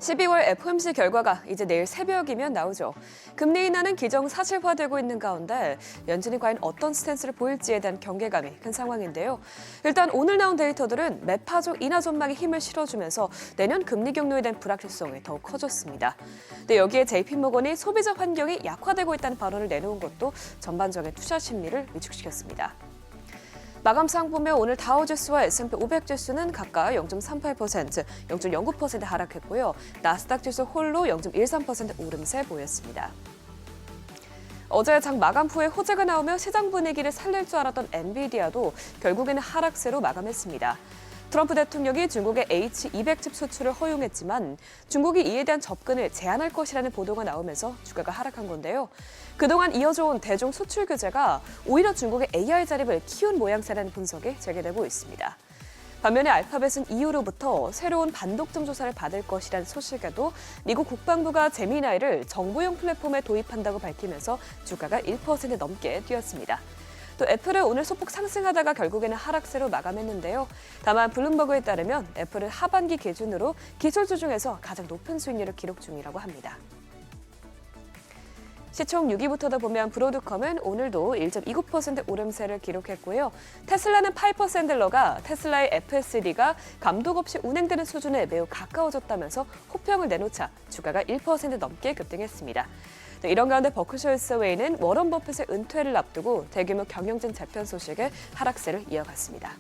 12월 FOMC 결과가 이제 내일 새벽이면 나오죠. 금리 인하는 기정사실화되고 있는 가운데 연준이 과연 어떤 스탠스를 보일지에 대한 경계감이 큰 상황인데요. 일단 오늘 나온 데이터들은 매파적 인하 전망에 힘을 실어주면서 내년 금리 경로에 대한 불확실성이 더욱 커졌습니다. 네, 여기에 JP모건이 소비자 환경이 약화되고 있다는 발언을 내놓은 것도 전반적인 투자 심리를 위축시켰습니다. 마감상 보면 오늘 다우지수와 S&P 500 지수는 각각 0.38%, 0.09% 하락했고요. 나스닥 지수 홀로 0.13% 오름세 보였습니다. 어제 장 마감 후에 호재가 나오며 시장 분위기를 살릴 줄 알았던 엔비디아도 결국에는 하락세로 마감했습니다. 트럼프 대통령이 중국의 H200칩 수출을 허용했지만 중국이 이에 대한 접근을 제한할 것이라는 보도가 나오면서 주가가 하락한 건데요. 그동안 이어져온 대중 수출 규제가 오히려 중국의 AI 자립을 키운 모양새라는 분석이 재개되고 있습니다. 반면에 알파벳은 이후로부터 새로운 반독점 조사를 받을 것이라는 소식에도 미국 국방부가 제미나이를 정보용 플랫폼에 도입한다고 밝히면서 주가가 1% 넘게 뛰었습니다. 또 애플은 오늘 소폭 상승하다가 결국에는 하락세로 마감했는데요. 다만 블룸버그에 따르면 애플은 하반기 기준으로 기술주 중에서 가장 높은 수익률을 기록 중이라고 합니다. 시총 6위부터도 보면 브로드컴은 오늘도 1.29% 오름세를 기록했고요. 테슬라는 파이퍼 샌들러가 테슬라의 FSD가 감독 없이 운행되는 수준에 매우 가까워졌다면서 호평을 내놓자 주가가 1% 넘게 급등했습니다. 이런 가운데 버크셔 해서웨이는 워런 버핏의 은퇴를 앞두고 대규모 경영진 재편 소식에 하락세를 이어갔습니다.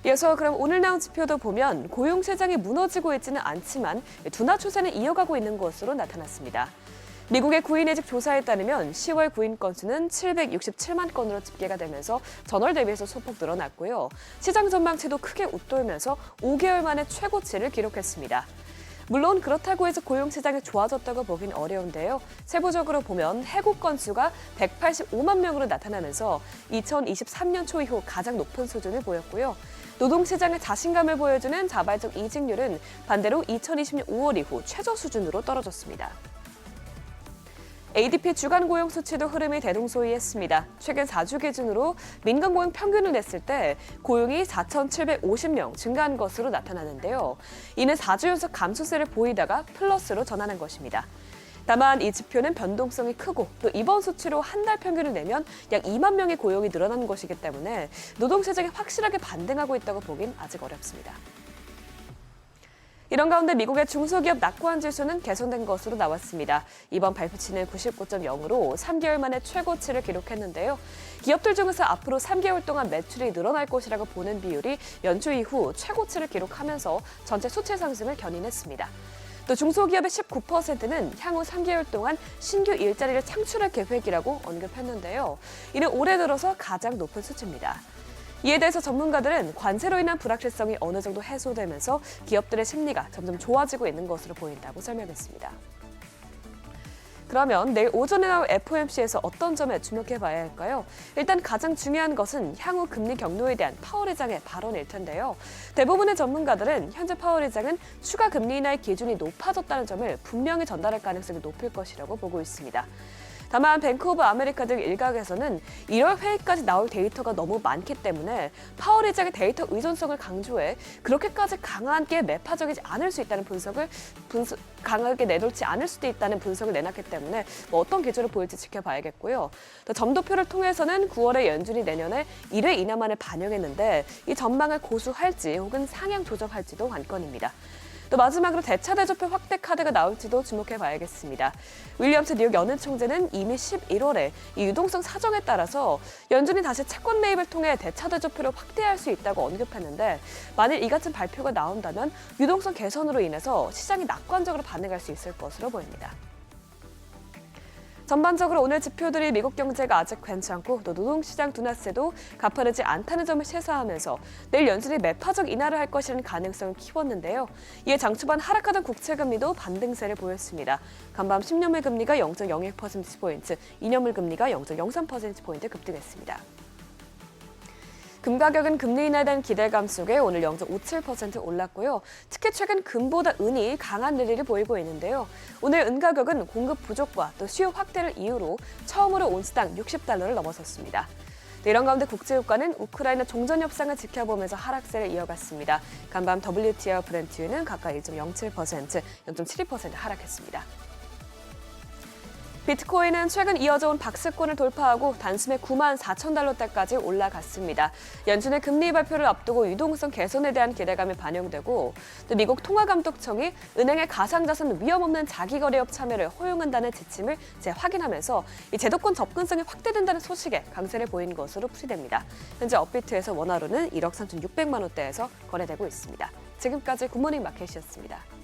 이어서 그럼 오늘 나온 지표도 보면 고용 시장이 무너지고 있지는 않지만 둔화 추세는 이어가고 있는 것으로 나타났습니다. 미국의 구인이직 조사에 따르면 10월 구인 건수는 767만 건으로 집계가 되면서 전월 대비해서 소폭 늘어났고요. 시장 전망치도 크게 웃돌면서 5개월 만에 최고치를 기록했습니다. 물론 그렇다고 해서 고용 시장이 좋아졌다고 보긴 어려운데요. 세부적으로 보면 해고 건수가 185만 명으로 나타나면서 2023년 초 이후 가장 높은 수준을 보였고요. 노동시장의 자신감을 보여주는 자발적 이직률은 반대로 2020년 5월 이후 최저 수준으로 떨어졌습니다. ADP 주간 고용 수치도 흐름이 대동소이했습니다. 최근 4주 기준으로 민간 고용 평균을 냈을 때 고용이 4,750명 증가한 것으로 나타나는데요. 이는 4주 연속 감소세를 보이다가 플러스로 전환한 것입니다. 다만 이 지표는 변동성이 크고 또 이번 수치로 한 달 평균을 내면 약 2만 명의 고용이 늘어나는 것이기 때문에 노동시장이 확실하게 반등하고 있다고 보긴 아직 어렵습니다. 이런 가운데 미국의 중소기업 낙관 지수는 개선된 것으로 나왔습니다. 이번 발표치는 99.0으로 3개월 만에 최고치를 기록했는데요. 기업들 중에서 앞으로 3개월 동안 매출이 늘어날 것이라고 보는 비율이 연초 이후 최고치를 기록하면서 전체 수치 상승을 견인했습니다. 또 중소기업의 19%는 향후 3개월 동안 신규 일자리를 창출할 계획이라고 언급했는데요. 이는 올해 들어서 가장 높은 수치입니다. 이에 대해서 전문가들은 관세로 인한 불확실성이 어느 정도 해소되면서 기업들의 심리가 점점 좋아지고 있는 것으로 보인다고 설명했습니다. 그러면 내일 오전에 나올 FOMC에서 어떤 점에 주목해봐야 할까요? 일단 가장 중요한 것은 향후 금리 경로에 대한 파월 의장의 발언일 텐데요. 대부분의 전문가들은 현재 파월 의장은 추가 금리 인하의 기준이 높아졌다는 점을 분명히 전달할 가능성이 높을 것이라고 보고 있습니다. 다만 뱅크 오브 아메리카 등 일각에서는 1월 회의까지 나올 데이터가 너무 많기 때문에 파월 의장의 데이터 의존성을 강조해 그렇게까지 강하게 매파적이지 않을 수 있다는 강하게 내놓지 않을 수도 있다는 분석을 내놨기 때문에 어떤 기조를 보일지 지켜봐야겠고요. 또 점도표를 통해서는 9월에 연준이 내년에 1회 인하만을 반영했는데 이 전망을 고수할지 혹은 상향 조정할지도 관건입니다. 또 마지막으로 대차대조표 확대 카드가 나올지도 주목해봐야겠습니다. 윌리엄스 뉴욕 연은 총재는 이미 11월에 이 유동성 사정에 따라서 연준이 다시 채권 매입을 통해 대차대조표를 확대할 수 있다고 언급했는데 만일 이 같은 발표가 나온다면 유동성 개선으로 인해서 시장이 낙관적으로 반응할 수 있을 것으로 보입니다. 전반적으로 오늘 지표들이 미국 경제가 아직 괜찮고 또 노동시장 둔화세도 가파르지 않다는 점을 시사하면서 내일 연준이 매파적 인하를 할 것이라는 가능성을 키웠는데요. 이에 장 초반 하락하던 국채금리도 반등세를 보였습니다. 간밤 10년물 금리가 0.01%포인트, 2년물 금리가 0.03%포인트 급등했습니다. 금 가격은 금리 인하에 대한 기대감 속에 오늘 0.57% 올랐고요. 특히 최근 금보다 은이 강한 랠리를 보이고 있는데요. 오늘 은 가격은 공급 부족과 또 수요 확대를 이유로 처음으로 온스당 $60를 넘어섰습니다. 이런 가운데 국제유가는 우크라이나 종전 협상을 지켜보면서 하락세를 이어갔습니다. 간밤 WTI와 브렌트유는 각각 1.07%, 0.72% 하락했습니다. 비트코인은 최근 이어져온 박스권을 돌파하고 단숨에 9만 4천 달러대까지 올라갔습니다. 연준의 금리 발표를 앞두고 유동성 개선에 대한 기대감이 반영되고 또 미국 통화감독청이 은행의 가상자산 위험 없는 자기거래업 참여를 허용한다는 지침을 재확인하면서 이 제도권 접근성이 확대된다는 소식에 강세를 보인 것으로 풀이됩니다. 현재 업비트에서 원화로는 1억 3,600만 원대에서 거래되고 있습니다. 지금까지 굿모닝 마켓이었습니다.